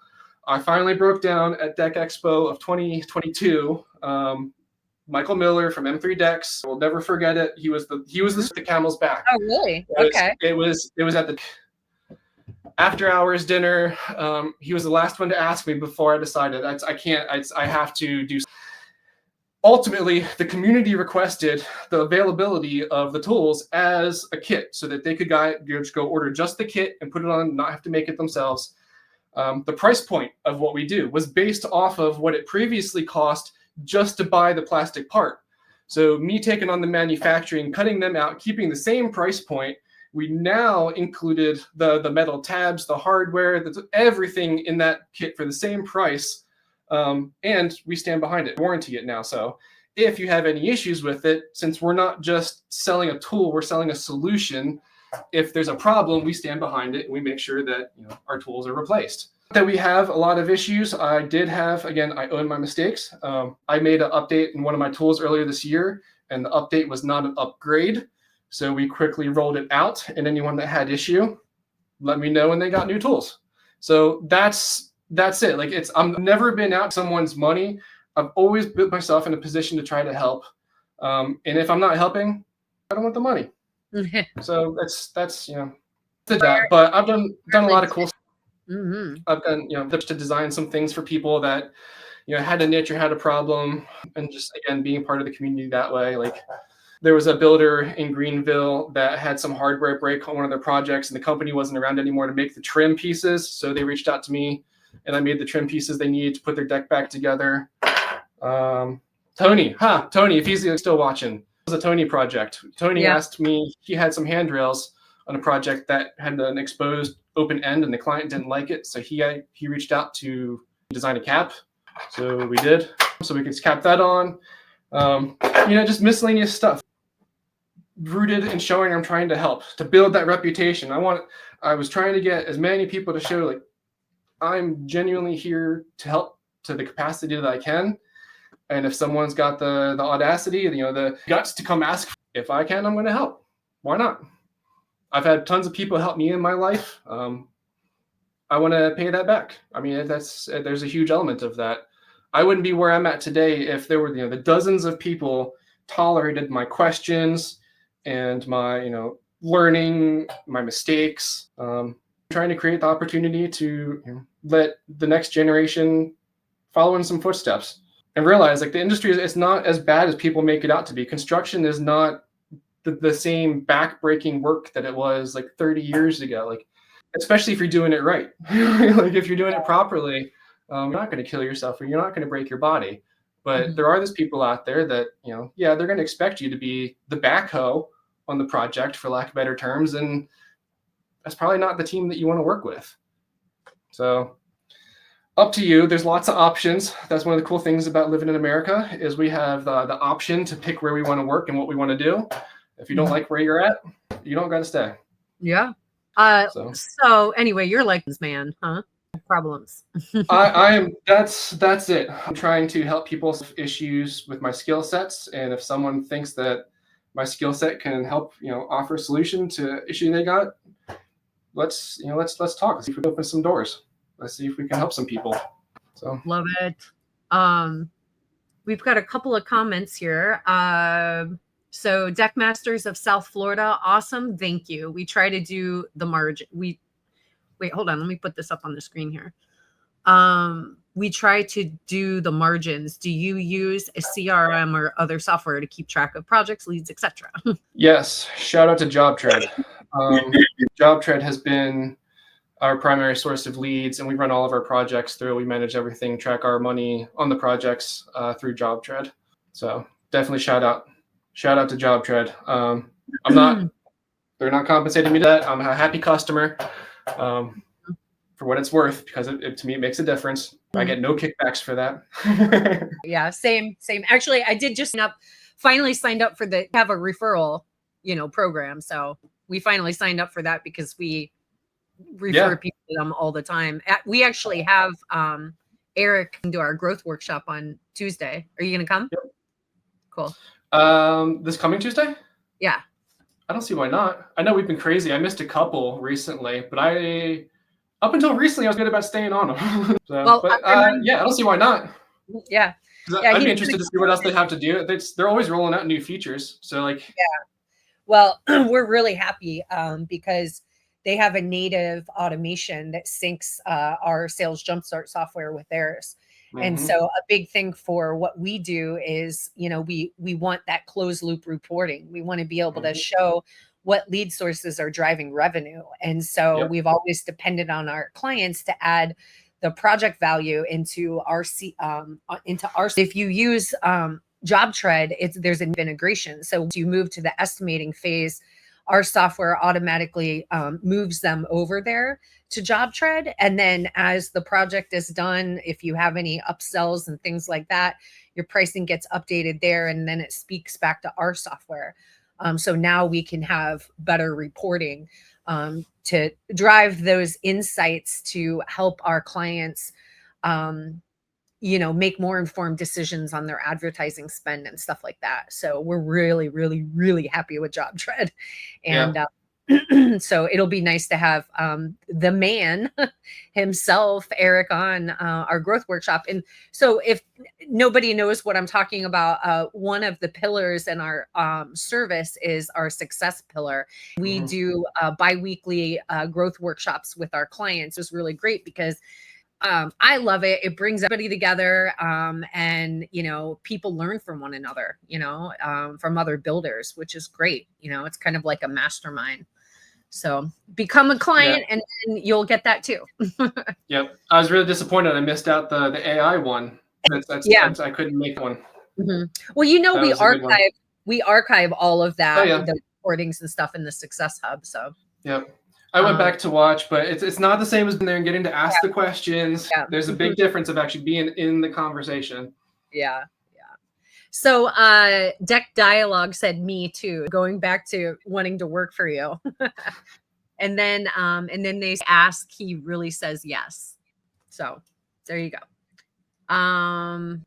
I finally broke down at Deck Expo of 2022. Michael Miller from M3 Decks, we'll never forget it. He was the camel's back. Oh, really? Okay. It was at the after hours dinner. He was the last one to ask me before I decided I have to do. Ultimately, the community requested the availability of the tools as a kit so that they could just go order just the kit and put it on, not have to make it themselves. The price point of what we do was based off of what it previously cost just to buy the plastic part. So me taking on the manufacturing, cutting them out, keeping the same price point, we now included the metal tabs, the hardware, everything in that kit for the same price. And we stand behind it, warranty it now. So if you have any issues with it, since we're not just selling a tool, we're selling a solution. If there's a problem, we stand behind it and we make sure that our tools are replaced. That we have a lot of issues. I own my mistakes. I made an update in one of my tools earlier this year, and the update was not an upgrade. So we quickly rolled it out, and anyone that had issue, let me know when they got new tools. So that's it. Like I've never been out someone's money. I've always put myself in a position to try to help. And if I'm not helping, I don't want the money. So that's that. But I've done a lot of cool stuff. Mm-hmm. I've done to design some things for people that had a niche or had a problem, and just again being part of the community that way. Like there was a builder in Greenville that had some hardware break on one of their projects, and the company wasn't around anymore to make the trim pieces. So they reached out to me, and I made the trim pieces they needed to put their deck back together. Tony, if he's still watching, it was a Tony project. Tony asked me, he had some handrails on a project that had an exposed open end, and the client didn't like it. So he reached out to design a cap. So we did. So we could cap that on. Just miscellaneous stuff. Rooted in showing I'm trying to help, to build that reputation. I was trying to get as many people to show like I'm genuinely here to help to the capacity that I can. And if someone's got the audacity, the guts to come ask, if I can, I'm going to help. Why not? I've had tons of people help me in my life. I want to pay that back. I mean, there's a huge element of that. I wouldn't be where I'm at today if there were the dozens of people tolerated my questions and my learning, my mistakes. Trying to create the opportunity to let the next generation follow in some footsteps and realize like the industry is not as bad as people make it out to be. Construction is not the same back-breaking work that it was like 30 years ago. Like, especially if you're doing it right. Like if you're doing it properly, you're not going to kill yourself or you're not going to break your body. But there are those people out there that, they're going to expect you to be the backhoe on the project, for lack of better terms. And that's probably not the team that you want to work with. So up to you. There's lots of options. That's one of the cool things about living in America is we have the option to pick where we want to work and what we want to do. If you don't like where you're at, you don't got to stay. Yeah. So anyway, you're like this man, huh? Problems. I am. That's it. I'm trying to help people with issues with my skill sets, and if someone thinks that my skill set can help, offer a solution to issue they got, let's talk. Let's see if we can open some doors. Let's see if we can help some people. So love it. We've got a couple of comments here. So Deck Masters of South Florida, awesome. Thank you. We try to do the margin. wait, hold on. Let me put this up on the screen here. We try to do the margins. Do you use a CRM or other software to keep track of projects, leads, etc.? Yes. Shout out to JobTread. JobTread has been our primary source of leads, and we run all of our projects through. We manage everything, track our money on the projects through JobTread. So definitely shout out to JobTread. They're not compensating me to that. I'm a happy customer. For what it's worth, because it to me it makes a difference. I get no kickbacks for that. Yeah, same. Actually, I did just finally signed up for have a referral, program. So we finally signed up for that because we refer people to them all the time. We actually have Eric do our growth workshop on Tuesday. Are you going to come? Yep. Cool. This coming Tuesday? Yeah. I don't see why not. I know we've been crazy. I missed a couple recently, but up until recently, I was good about staying on them. I don't see why not. Yeah. I'd be interested to see what else they have to do. They're always rolling out new features. So yeah. Well, we're really happy because they have a native automation that syncs our sales jumpstart software with theirs. Mm-hmm. And so a big thing for what we do is, we want that closed loop reporting. We want to be able to show what lead sources are driving revenue. And so we've always depended on our clients to add the project value into our if you use JobTread, there's an integration. So once you move to the estimating phase, our software automatically moves them over there to JobTread. And then as the project is done, if you have any upsells and things like that, your pricing gets updated there, and then it speaks back to our software. So now we can have better reporting to drive those insights to help our clients, make more informed decisions on their advertising spend and stuff like that. So we're really, really, really happy with JobTread. And so it'll be nice to have the man himself, Eric, on our growth workshop. And so if nobody knows what I'm talking about, one of the pillars in our service is our success pillar. We do bi-weekly growth workshops with our clients. It's really great because I love it. It brings everybody together, and people learn from one another, from other builders, which is great. It's kind of like a mastermind. So become a client, and then you'll get that too. Yep. I was really disappointed I missed out the AI one. I couldn't make one. Mm-hmm. Well, we archive all of that, the recordings and stuff in the Success Hub. So I went back to watch, but it's not the same as being there and getting to ask the questions. There's a big difference of actually being in the conversation. Yeah. So Deck Dialogue said me too, going back to wanting to work for you. and then they ask, he really says yes. So there you go. And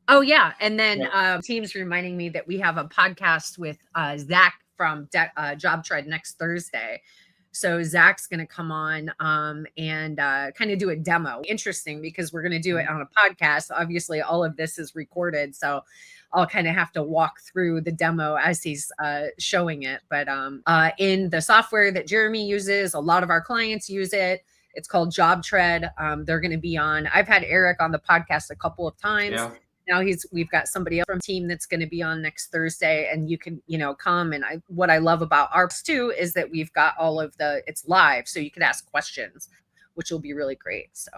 then team's reminding me that we have a podcast with Zach from JobTread next Thursday. So Zach's going to come on and kind of do a demo. Interesting, because we're going to do it on a podcast. Obviously, all of this is recorded, so I'll kind of have to walk through the demo as he's showing it. But in the software that Jeremy uses, a lot of our clients use it. It's called JobTread. They're going to be on. I've had Eric on the podcast a couple of times. Yeah. Now we've got somebody else from team that's going to be on next Thursday, and you can, come. And what I love about ours too is that we've got it's live, so you can ask questions, which will be really great. So,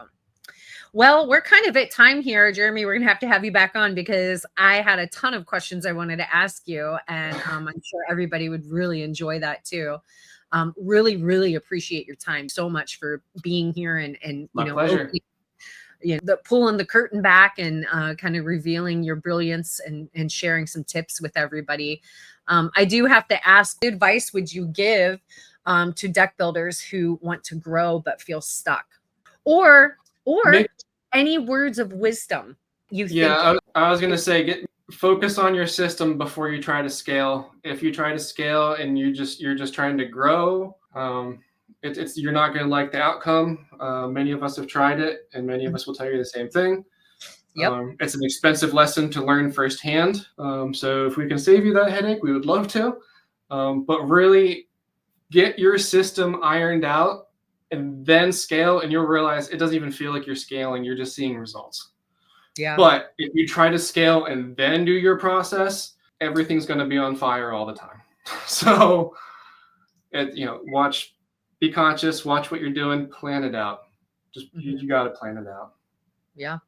well, we're kind of at time here, Jeremy. We're going to have you back on because I had a ton of questions I wanted to ask you, and I'm sure everybody would really enjoy that too. Really, really appreciate your time so much for being here and My pleasure. Pulling the curtain back and kind of revealing your brilliance and sharing some tips with everybody. I do have to ask, what advice would you give to deck builders who want to grow but feel stuck? Or any words of wisdom you think? Yeah, I was going to say, focus on your system before you try to scale. If you try to scale and you're just trying to grow, you're not going to like the outcome. Many of us have tried it, and many of us will tell you the same thing. Yep. It's an expensive lesson to learn firsthand. So if we can save you that headache, we would love to. But really get your system ironed out and then scale, and you'll realize it doesn't even feel like you're scaling. You're just seeing results. Yeah. But if you try to scale and then do your process, everything's going to be on fire all the time. So, be conscious, watch what you're doing, plan it out. Just, you got to plan it out. Yeah.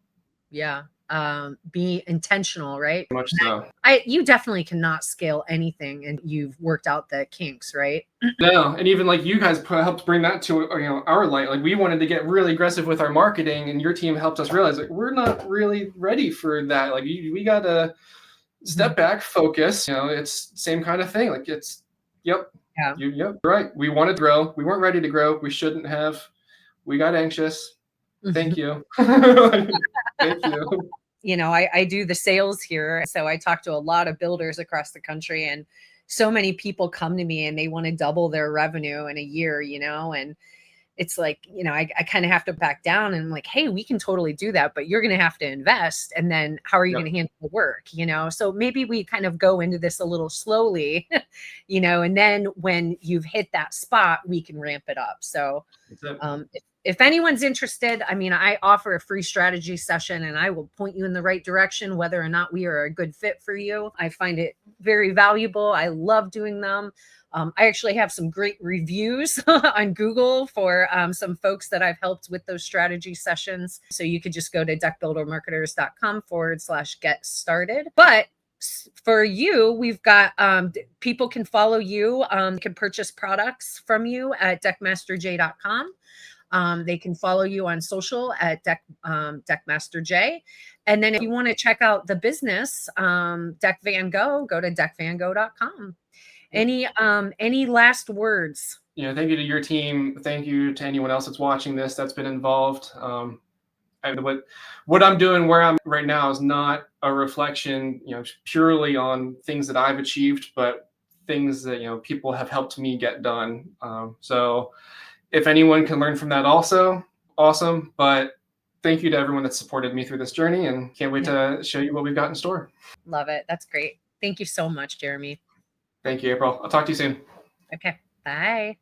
Yeah. Be intentional, right? Much so. You definitely cannot scale anything, and you've worked out the kinks, right? No, and even like you guys helped bring that to our light. Like we wanted to get really aggressive with our marketing, and your team helped us realize like we're not really ready for that. Like we got to step back, focus. It's same kind of thing. Like it's yep, you're right. We wanted to grow. We weren't ready to grow. We shouldn't have. We got anxious. Thank you. Thank you. I do the sales here. So I talk to a lot of builders across the country, and so many people come to me and they want to double their revenue in a year, and it's like, I kind of have to back down and I'm like, hey, we can totally do that, but you're going to have to invest. And then how are you going to handle the work? So maybe we kind of go into this a little slowly, and then when you've hit that spot, we can ramp it up. So if anyone's interested, I offer a free strategy session and I will point you in the right direction, whether or not we are a good fit for you. I find it very valuable. I love doing them. I actually have some great reviews on Google for some folks that I've helped with those strategy sessions. So you could just go to deckbuildermarketers.com/get started. But for you, we've got people can follow you, can purchase products from you at deckmasterj.com. They can follow you on social at deckmasterj. And then if you want to check out the business, Deck Van Gogh, go to deckvangogh.com. Any last words? Thank you to your team. Thank you to anyone else that's watching this, that's been involved. What I'm doing where I'm right now is not a reflection, purely on things that I've achieved, but things that, people have helped me get done. So if anyone can learn from that also, awesome. But thank you to everyone that supported me through this journey, and can't wait to show you what we've got in store. Love it. That's great. Thank you so much, Jeremy. Thank you, April. I'll talk to you soon. Okay. Bye.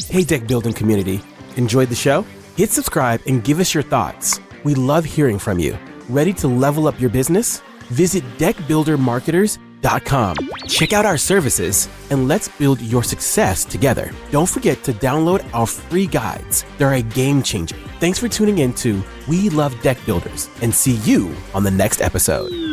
Hey, deck building community. Enjoyed the show? Hit subscribe and give us your thoughts. We love hearing from you. Ready to level up your business? Visit deckbuildermarketers.com. Check out our services and let's build your success together. Don't forget to download our free guides. They're a game changer. Thanks for tuning in to We Love Deck Builders, and see you on the next episode.